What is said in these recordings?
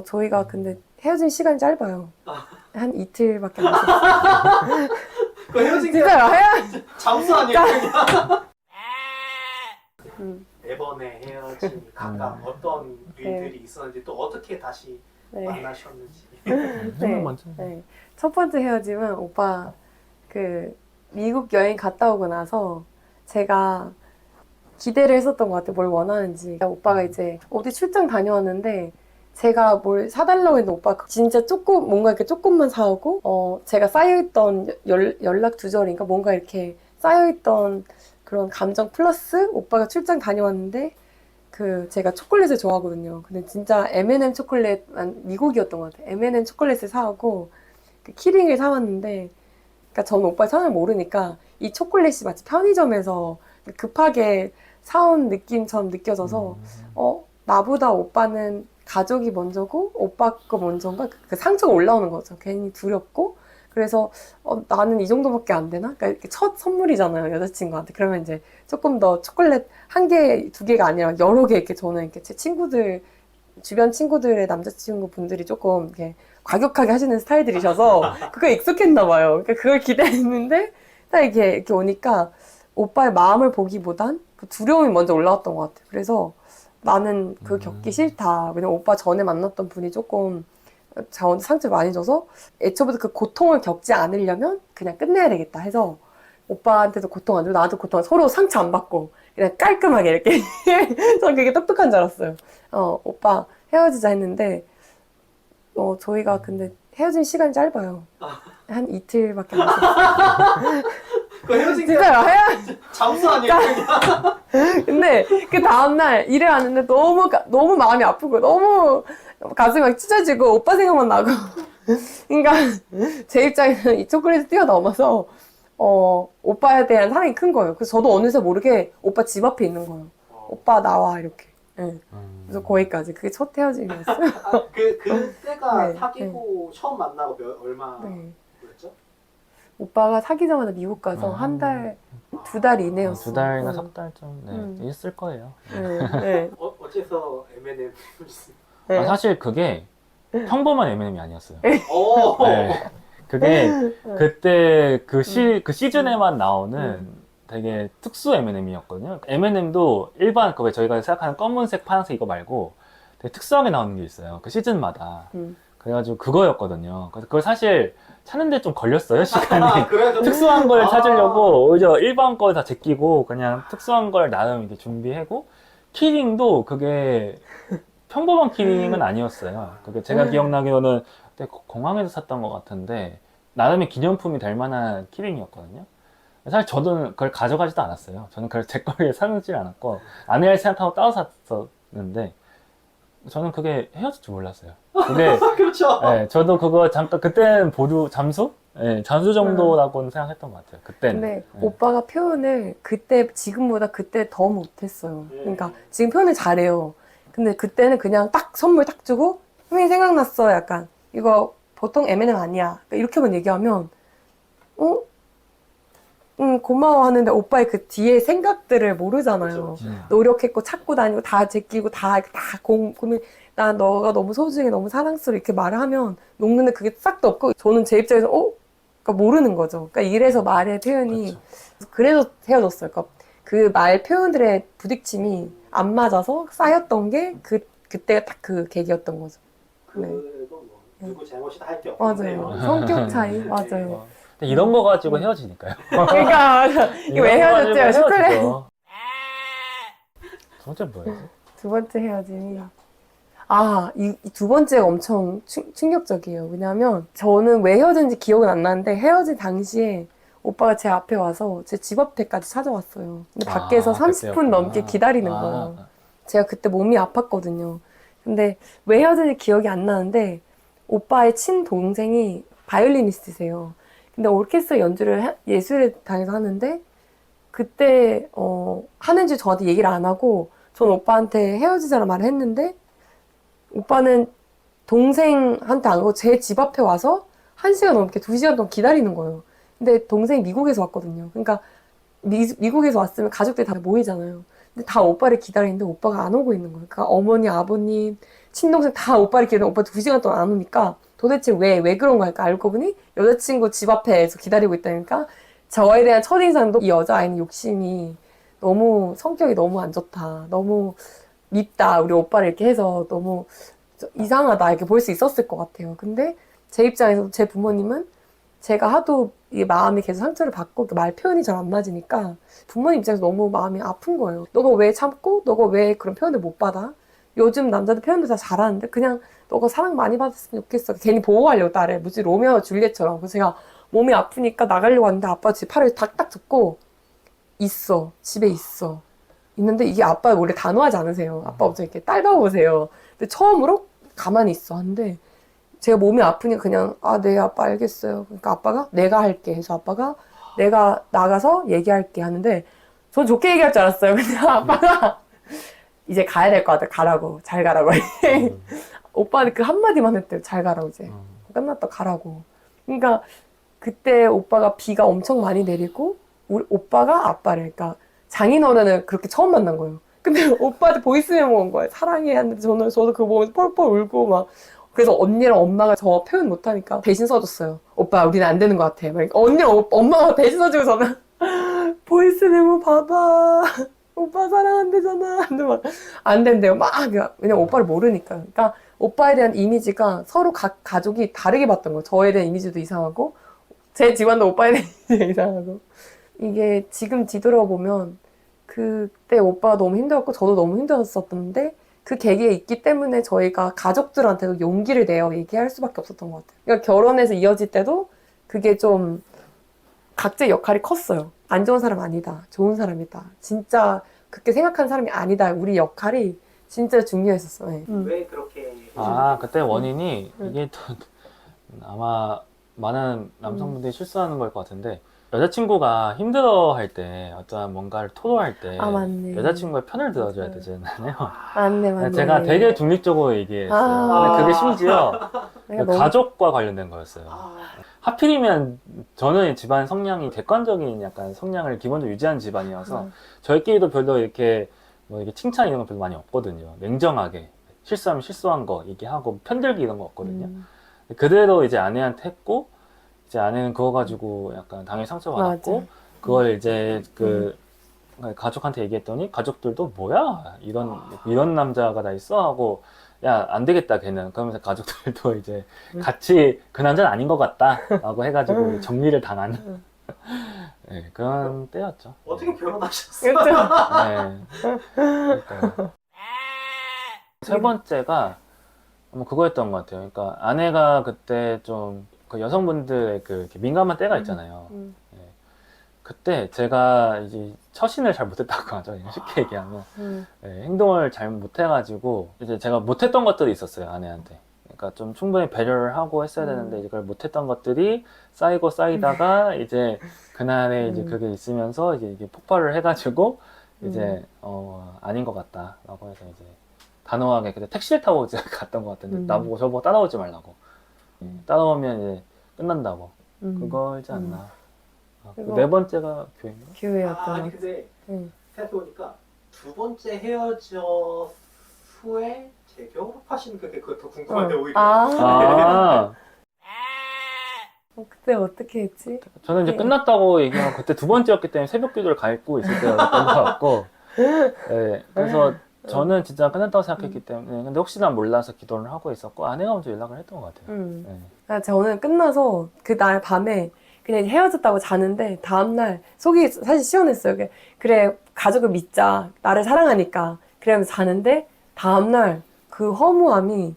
저희가 근데 헤어진 시간이 짧아요. 한 이틀밖에 안 됐어요. 그 헤어진 게 진짜요? 잠수 아니에요 그냥? 음. 이번에 헤어진 각각 어떤 일들이 있었는지 또 어떻게 다시 네. 만나셨는지. 네. 네. 첫 번째 헤어짐은 오빠 그 미국 여행 갔다 오고 나서 제가 기대를 했었던 것 같아요. 뭘 원하는지. 오빠가 이제 어디 출장 다녀왔는데 제가 뭘 사달라고 했는데 오빠가 진짜 조금 뭔가 이렇게 조금만 사오고 제가 쌓여있던 연락 두절인가 뭔가 이렇게 쌓여있던 그런 감정 플러스 오빠가 출장 다녀왔는데 그 제가 초콜릿을 좋아하거든요. 근데 진짜 M&M 초콜릿 미국이었던 것 같아요. M&M 초콜릿을 사오고 그 키링을 사왔는데 그러니까 저는 오빠의 성향을 모르니까 이 초콜릿이 마치 편의점에서 급하게 사온 느낌처럼 느껴져서 나보다 오빠는 가족이 먼저고 오빠 거 먼저인가 그 상처가 올라오는 거죠. 괜히 두렵고 그래서 나는 이 정도밖에 안 되나? 그러니까 이렇게 첫 선물이잖아요, 여자친구한테. 그러면 이제 조금 더 초콜릿 한 개, 두 개가 아니라 여러 개 이렇게 저는 이렇게 제 친구들 주변 친구들의 남자친구 분들이 조금 이렇게 과격하게 하시는 스타일들이셔서 그거에 익숙했나 봐요. 그러니까 그걸 기대했는데 딱 이렇게 오니까 오빠의 마음을 보기보단 그 두려움이 먼저 올라왔던 것 같아요. 그래서 나는 그거 겪기 싫다. 왜냐면 오빠 전에 만났던 분이 조금 저한테 상처를 많이 줘서 애초부터 그 고통을 겪지 않으려면 그냥 끝내야 되겠다 해서 오빠한테도 고통 안 주고 나도 고통 서로 상처 안 받고 그냥 깔끔하게 이렇게 저는 그게 똑똑한 줄 알았어요. 오빠 헤어지자 했는데 저희가 근데 헤어진 시간이 짧아요. 한 이틀밖에 안 됐어요. 그 헤어진 게 진짜요? 잠수 아니에요 그냥? 근데 그 다음날 일을 하는데 너무 마음이 아프고 너무 가슴이 막 찢어지고 오빠 생각만 나고 그러니까 제 입장에서는 이 초콜릿을 뛰어넘어서 오빠에 대한 사랑이 큰 거예요. 그래서 저도 어느새 모르게 오빠 집 앞에 있는 거예요. 오빠 나와 이렇게. 네. 그래서 거기까지 그게 첫 헤어짐이었어요. 그때가 네, 사귀고 처음 만나고 얼마 네. 그랬죠? 오빠가 사귀자마자 미국 가서 한 달, 2달 이내였어요. 2달이나 3달쯤 있을 거예요. 네. 어째서 M&M 네. 사실 그게 평범한 M&M이 아니었어요. 오. 네. 그게 그때 그 시즌에만 나오는 되게 특수 M&M이었거든요. M&M도 일반 그 저희가 생각하는 검은색, 파란색 이거 말고 되게 특수하게 나오는 게 있어요. 그 시즌마다. 그래가지고 그거였거든요. 그래서 그걸 사실 찾는데 좀 걸렸어요, 시간이. 특수한 걸 찾으려고 오히려 일반 걸 다 제끼고 그냥 특수한 걸 나름 이렇게 준비하고 키링도 그게 평범한 키링은 아니었어요. 그게 제가 기억나기로는 그때 공항에서 샀던 것 같은데 나름의 기념품이 될 만한 키링이었거든요. 사실 저는 그걸 가져가지도 않았어요. 저는 그걸 제 거에 사놓지 않았고 아내를 생각하고 따로 샀었는데 저는 그게 헤어질 줄 몰랐어요. 근데 그렇죠. 네, 저도 그거 잠깐 그때는 잠수? 네, 잠수 정도라고는 생각했던 것 같아요. 그때는. 근데 오빠가 표현을 지금보다 그때 더 못했어요. 그러니까 지금 표현을 잘해요. 근데 그때는 그냥 딱 선물 딱 주고 선생님 생각났어 약간 이거 보통 M&M 아니야 이렇게만 얘기하면 고마워 하는데 오빠의 그 뒤에 생각들을 모르잖아요. 그렇죠. 노력했고 찾고 다니고 다 제끼고 다 고민 난 너가 너무 소중해 너무 사랑스러워 이렇게 말을 하면 녹는데 그게 싹도 없고 저는 제 입장에서 그러니까 모르는 거죠. 그러니까 이래서 말의 표현이 그래서 헤어졌어요. 그러니까 그 말 표현들의 부딪힘이 안 맞아서 쌓였던 게 그때가 딱 그 계기였던 거죠. 네. 그래도 뭐 누구 잘못이다 할 게 맞아요. 없는데요. 성격 차이 맞아요. 근데 이런 거 가지고 헤어지니까요. 그러니까 이거 왜 헤어졌죠? 초콜릿. 두 번째 뭐였지? 두 번째 헤어짐이 이 두 번째가 엄청 충격적이에요. 왜냐면 저는 왜 헤어졌는지 기억은 안 나는데 헤어진 당시에 오빠가 제 앞에 와서 제 집 앞에까지 찾아왔어요. 근데 밖에서 30분 넘게 기다리는 거예요. 제가 그때 몸이 아팠거든요. 근데 왜 헤어졌는지 기억이 안 나는데 오빠의 친동생이 바이올리니스트세요. 근데 오케스트라 연주를 예술의당에서 하는데 그때 하는지 저한테 얘기를 안 하고 전 오빠한테 헤어지자는 말을 했는데 오빠는 동생한테 안 가고 제 집 앞에 와서 1시간 넘게 2시간 동안 기다리는 거예요. 근데 동생이 미국에서 왔거든요. 그러니까 미국에서 왔으면 가족들이 다 모이잖아요. 근데 다 오빠를 기다리는데 오빠가 안 오고 있는 거예요. 그러니까 어머니, 아버님, 친동생 다 오빠를 기다리는 오빠 2시간 동안 안 오니까 도대체 왜 그런 걸까? 알고 보니 여자친구 집 앞에서 기다리고 있다니까 저에 대한 첫인상도 이 여자아이는 욕심이 너무 성격이 너무 안 좋다. 너무 밉다. 우리 오빠를 이렇게 해서 너무 이상하다. 이렇게 볼 수 있었을 것 같아요. 근데 제 입장에서 제 부모님은 제가 하도 이 마음이 계속 상처를 받고 말 표현이 잘 안 맞으니까 부모님 입장에서 너무 마음이 아픈 거예요. 너가 왜 참고? 너가 왜 그런 표현을 못 받아? 요즘 남자들 표현도 다 잘하는데 그냥 너가 사랑 많이 받았으면 좋겠어. 괜히 보호하려고 딸을. 무슨 로미오와 줄리엣처럼. 그래서 제가 몸이 아프니까 나가려고 하는데 아빠 집 팔을 탁탁 줬고 있어. 집에 있어. 있는데 이게 아빠 원래 단호하지 않으세요. 아빠 엄청 이렇게 딸바보세요. 근데 처음으로 가만히 있어. 하는데 제가 몸이 아프니까 그냥 네 아빠 알겠어요. 그러니까 아빠가 내가 할게 해서 아빠가 내가 나가서 얘기할게 하는데 전 좋게 얘기할 줄 알았어요. 근데 아빠가 이제 가야 될 것 같아. 가라고. 잘 가라고. 오빠는 그 한마디만 했대요. 잘 가라고 이제. 끝났다 가라고. 그러니까 그때 오빠가 비가 엄청 많이 내리고 우리 오빠가 아빠를 그러니까 장인어른을 그렇게 처음 만난 거예요. 근데 오빠한테 보이스 메모 온 거예요. 사랑해 하는데 저도 그거 보면서 펄펄 울고 막 그래서 언니랑 엄마가 저 표현 못하니까 대신 써줬어요. 오빠 우리는 안 되는 것 같아. 막 언니랑 엄마가 대신 써주고 저는 보이스 메모 봐봐. 오빠 사랑한대잖아. 근데 막 안 된대요. 막 왜냐면 오빠를 모르니까. 그러니까 오빠에 대한 이미지가 서로 각 가족이 다르게 봤던 거예요. 저에 대한 이미지도 이상하고 제 집안도 오빠에 대한 이미지가 이상하고 이게 지금 뒤돌아보면 그때 오빠가 너무 힘들었고 저도 너무 힘들었었는데 그 계기에 있기 때문에 저희가 가족들한테도 용기를 내어 얘기할 수밖에 없었던 것 같아요. 그러니까 결혼해서 이어질 때도 그게 좀 각자의 역할이 컸어요. 안 좋은 사람 아니다. 좋은 사람이다. 진짜 그렇게 생각하는 사람이 아니다. 우리 역할이 진짜 중요했었어. 네. 왜 그렇게 그때 원인이 이게 또 아마 많은 남성분들이 실수하는 걸 것 같은데 여자친구가 힘들어할 때 어떠한 뭔가를 토로할 때 맞네. 여자친구의 편을 들어줘야 되잖아요. 맞네. 제가 되게 중립적으로 얘기했어요. 근데 그게 심지어 가족과 관련된 거였어요. 하필이면 저는 집안 성향이 객관적인 약간 성향을 기본적으로 유지하는 집안이어서 저희끼리도 별로 이렇게 뭐 이렇게 칭찬 이런 거 별로 많이 없거든요. 냉정하게 실수하면 실수한 거 얘기하고 편들기 이런 거 없거든요. 그대로 이제 아내한테 했고 이제 아내는 그거 가지고 약간 당연히 상처받았고 그걸 이제 그 가족한테 얘기했더니 가족들도 뭐야 이런 남자가 다 있어 하고 야 안 되겠다 걔는 그러면서 가족들도 이제 같이 그 남자는 아닌 것 같다 라고 해가지고 정리를 당하는 네, 그런 때였죠. 어떻게 결혼하셨어요? 네. 그러니까요. 세 번째가 뭐 그거였던 것 같아요. 그러니까 아내가 그때 좀 그 여성분들의 그 이렇게 민감한 때가 있잖아요. 네. 그때 제가 이제 처신을 잘 못했다고 하죠. 그냥 쉽게 얘기하면 네, 행동을 잘 못해가지고 이제 제가 못했던 것들이 있었어요 아내한테. 그러니까 좀 충분히 배려를 하고 했어야 되는데 이걸 못했던 것들이 쌓이고 쌓이다가 이제 그날에 이제 그게 있으면서 이제 이게 폭발을 해가지고 이제 아닌 것 같다라고 해서 이제 단호하게 그때 택시를 타고 이제 갔던 것 같은데 나보고 저보고 따라오지 말라고. 따라오면 이제 끝난다고. 그거이지 않나. 네 번째가 교회인가? 교회였던 아니 근데 생각해보니까 두 번째 헤어져 후에 재결합하신 그게 그거 더 궁금한데 오히려. 그때 어떻게 했지? 저는 이제 끝났다고 얘기하고 그때 두 번째였기 때문에 새벽 기도를 가 있고 있을 때였던 것 같고 네, 그래서 저는 진짜 끝났다고 생각했기 때문에 근데 혹시나 몰라서 기도를 하고 있었고 아내가 먼저 연락을 했던 것 같아요. 네. 저는 끝나서 그날 밤에 그냥 헤어졌다고 자는데 다음날 속이 사실 시원했어요. 그래 가족을 믿자. 나를 사랑하니까. 그러면서 자는데 다음날 그 허무함이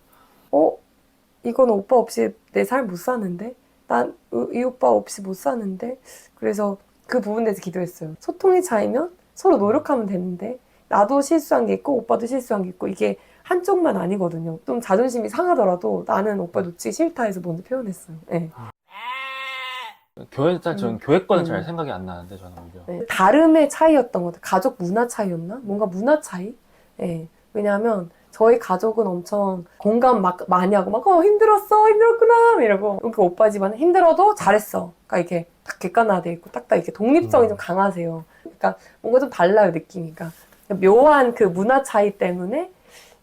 이건 오빠 없이 내 삶 못 사는데? 난 이 오빠 없이 못 사는데? 그래서 그 부분에 대해서 기도했어요. 소통이 차이면 서로 노력하면 되는데 나도 실수한 게 있고 오빠도 실수한 게 있고 이게 한쪽만 아니거든요. 좀 자존심이 상하더라도 나는 오빠 놓치기 싫다 해서 먼저 표현했어요. 네. 저는 교회권은 잘 생각이 안 나는데 저는 오히려 네. 다름의 차이였던 것 같아요. 가족 문화 차이였나? 뭔가 문화 차이? 네. 왜냐하면 저희 가족은 엄청 공감 많이 하고 막 힘들었구나 이러고 그러니까 오빠 집안은 힘들어도 잘했어. 그러니까 이렇게 딱 객관화돼 있고 딱딱 이렇게 독립성이 좀 강하세요. 그러니까 뭔가 좀 달라요 느낌이. 그러니까 묘한 그 문화 차이 때문에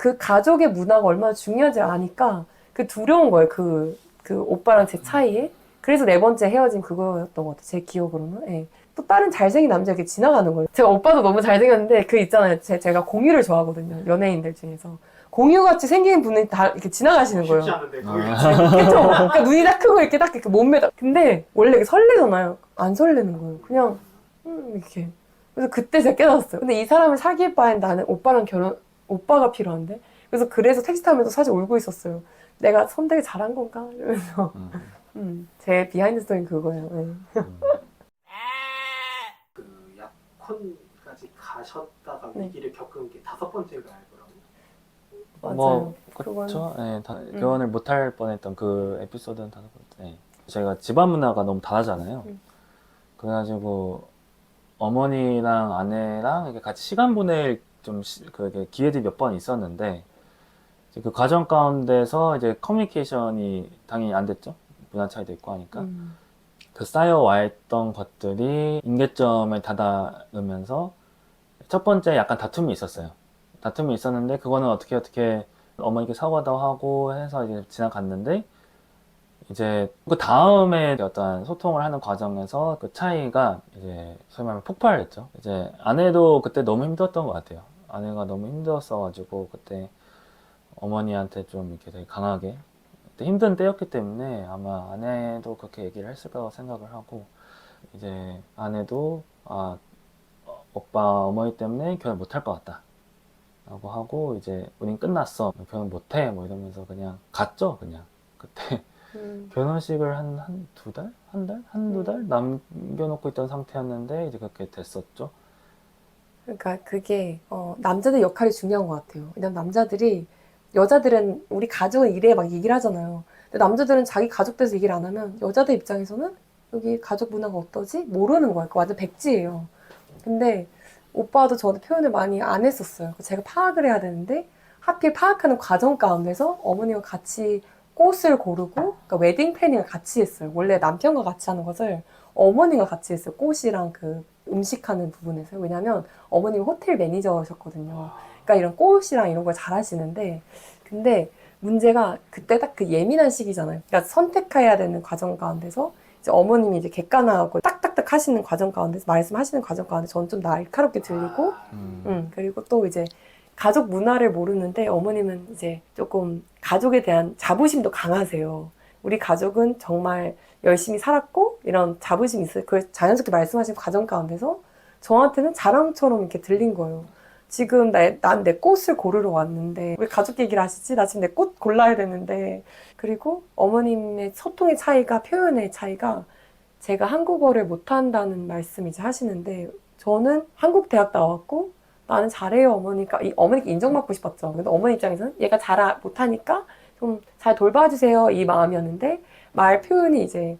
그 가족의 문화가 얼마나 중요한지 아니까 그 두려운 거예요. 그 오빠랑 제 차이에. 그래서 네 번째 헤어진 그거였던 것 같아요. 제 기억으로는. 예. 또 다른 잘생긴 남자 이렇게 지나가는 거예요. 제가 오빠도 너무 잘생겼는데 그 있잖아요. 제가 공유를 좋아하거든요. 연예인들 중에서. 공유같이 생긴 분이 다 이렇게 지나가시는 거예요. 쉽지 않은데 그쵸? 그러니까 눈이 딱 크고 이렇게 딱 이렇게 몸매다. 근데 원래 이렇게 설레잖아요. 안 설레는 거예요. 그냥 이렇게. 그래서 그때 제가 깨달았어요. 근데 이 사람을 사귈 바엔 나는 오빠가 필요한데. 그래서 택시 타면서 사실 울고 있었어요. 내가 선택을 잘한 건가? 이러면서. 제 비하인드 스토리는 그거예요. 네. 그 약혼까지 가셨다가 네. 위기를 겪은 게 5번째가 알더라고요. 맞아요. 뭐 그건- 그렇죠. 네, 결혼을 못할 뻔했던 그 에피소드는 5번째. 네. 저희가 집안 문화가 너무 다르잖아요. 그래가지고 어머니랑 아내랑 이렇게 같이 시간 보낼 그게 기회들이 몇 번 있었는데 이제 그 과정 가운데서 이제 커뮤니케이션이 당연히 안 됐죠. 문화 차이도 있고 하니까. 그 쌓여와 있던 것들이 임계점에 다다르면서 첫 번째 약간 다툼이 있었어요. 다툼이 있었는데 그거는 어떻게 어머니께 사과도 하고 해서 이제 지나갔는데 이제 그 다음에 어떤 소통을 하는 과정에서 그 차이가 이제 소위 말하면 폭발했죠. 이제 아내도 그때 너무 힘들었던 것 같아요. 아내가 너무 힘들었어가지고 그때 어머니한테 좀 이렇게 되게 강하게 그때 힘든 때였기 때문에 아마 아내도 그렇게 얘기를 했을 거라고 생각을 하고 이제 아내도 오빠 어머니 때문에 결혼 못할 것 같다 라고 하고 이제 우린 끝났어 결혼 못해 뭐 이러면서 그냥 갔죠. 그냥 그때 결혼식을 한 두 달? 한두 달 남겨놓고 있던 상태였는데 이제 그렇게 됐었죠. 그러니까 그게 남자들 역할이 중요한 것 같아요. 왜냐면 여자들은 우리 가족은 이래 막 얘기를 하잖아요. 근데 남자들은 자기 가족 돼서 얘기를 안 하면 여자들 입장에서는 여기 가족 문화가 어떠지? 모르는 거예요. 완전 백지예요. 근데 오빠도 저한테 표현을 많이 안 했었어요. 제가 파악을 해야 되는데 하필 파악하는 과정 가운데서 어머니와 같이 꽃을 고르고 그러니까 웨딩 플래닝을 같이 했어요. 원래 남편과 같이 하는 것을 어머니가 같이 했어요. 꽃이랑 그 음식하는 부분에서. 왜냐면 어머님이 호텔 매니저셨거든요. 그러니까 이런 꽃이랑 이런 걸 잘 하시는데 근데 문제가 그때 딱 그 예민한 시기잖아요. 그러니까 선택해야 되는 과정 가운데서 이제 어머님이 이제 객관하고 딱딱딱 하시는 과정 가운데서 말씀하시는 과정 가운데 저는 좀 날카롭게 들리고 그리고 또 이제 가족 문화를 모르는데 어머님은 이제 조금 가족에 대한 자부심도 강하세요. 우리 가족은 정말 열심히 살았고 이런 자부심이 있어요. 그걸 자연스럽게 말씀하신 과정 가운데서 저한테는 자랑처럼 이렇게 들린 거예요. 지금 난 내 꽃을 고르러 왔는데 왜 가족 얘기를 하시지? 나 지금 내 꽃 골라야 되는데. 그리고 어머님의 소통의 차이가 표현의 차이가 제가 한국어를 못한다는 말씀 이제 하시는데 저는 한국 대학 나왔고 나는 잘해요 어머니까 어머니께 인정받고 싶었죠. 근데 어머니 입장에서는 얘가 잘 못하니까 좀 잘 돌봐주세요 이 마음이었는데 말 표현이 이제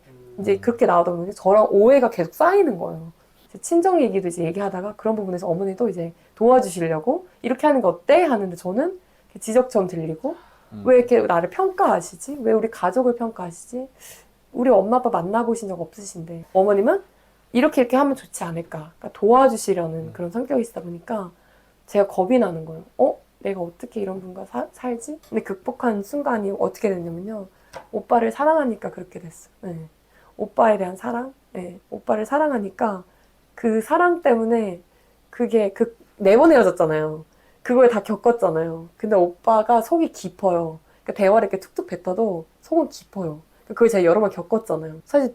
그렇게 나오다 보니 저랑 오해가 계속 쌓이는 거예요. 친정 얘기도 이제 얘기하다가 그런 부분에서 어머니도 이제 도와주시려고 이렇게 하는 거 어때? 하는데 저는 지적점 들리고 왜 이렇게 나를 평가하시지? 왜 우리 가족을 평가하시지? 우리 엄마 아빠 만나보신 적 없으신데 어머님은 이렇게 하면 좋지 않을까 그러니까 도와주시려는 그런 성격이시다 보니까 제가 겁이 나는 거예요. 내가 어떻게 이런 분과 살지? 근데 극복한 순간이 어떻게 됐냐면요. 오빠를 사랑하니까 그렇게 됐어요. 네. 오빠에 대한 사랑? 네. 오빠를 사랑하니까 그 사랑 때문에 그게 4번 헤어졌잖아요. 그걸 다 겪었잖아요. 근데 오빠가 속이 깊어요. 그러니까 대화를 이렇게 툭툭 뱉어도 속은 깊어요. 그걸 제가 여러 번 겪었잖아요. 사실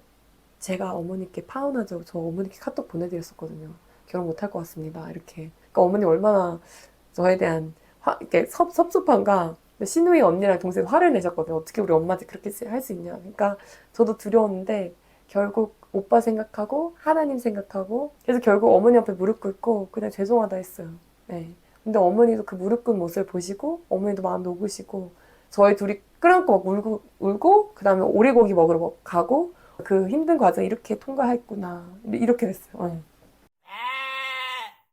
제가 어머니께 파혼하자고 저 어머니께 카톡 보내드렸었거든요. 결혼 못할 것 같습니다. 이렇게. 그러니까 어머니 얼마나 저에 대한 이렇게 섭섭한가. 시누이 언니랑 동생이 화를 내셨거든요. 어떻게 우리 엄마한테 그렇게 할 수 있냐. 그러니까 저도 두려웠는데 결국 오빠 생각하고 하나님 생각하고 그래서 결국 어머니 앞에 무릎 꿇고 그냥 죄송하다 했어요. 네. 근데 어머니도 그 무릎 꿇은 모습을 보시고 어머니도 마음 녹으시고 저희 둘이 끌안고 막 울고 그 다음에 오리고기 먹으러 가고 그 힘든 과정 이렇게 통과했구나 이렇게 됐어요. 네.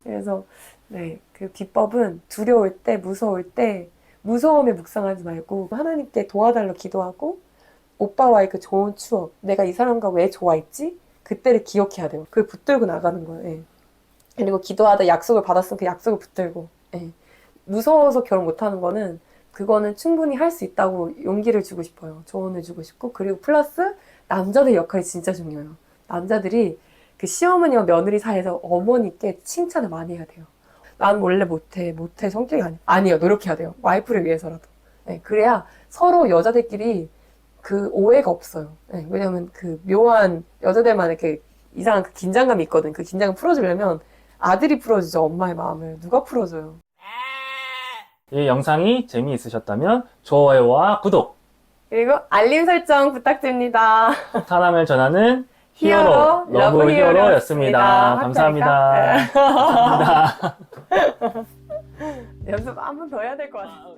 그래서 네, 그 비법은 두려울 때 무서울 때 무서움에 묵상하지 말고 하나님께 도와달라고 기도하고 오빠와의 그 좋은 추억 내가 이 사람과 왜 좋아했지? 그때를 기억해야 돼요. 그걸 붙들고 나가는 거예요. 예. 그리고 기도하다 약속을 받았으면 그 약속을 붙들고 예. 무서워서 결혼 못하는 거는 그거는 충분히 할 수 있다고 용기를 주고 싶어요. 조언을 주고 싶고 그리고 플러스 남자들 역할이 진짜 중요해요. 남자들이 그 시어머니와 며느리 사이에서 어머니께 칭찬을 많이 해야 돼요. 난 원래 못해 성격이 아니에요. 노력해야 돼요. 와이프를 위해서라도. 네, 그래야 서로 여자들끼리 그 오해가 없어요. 네, 왜냐면 그 묘한 여자들만의 그 이상한 그 긴장감이 있거든. 그 긴장을 풀어주려면 아들이 풀어주죠. 엄마의 마음을. 누가 풀어줘요. 이 영상이 재미있으셨다면 좋아요와 구독, 그리고 알림 설정 부탁드립니다. 사람을 전하는 히어로, 히어로, 러브 러브 히어로였습니다. 히어로였습니다. 감사합니다. 감사합니다. 연습 한 번 더 해야 될 것 같아요.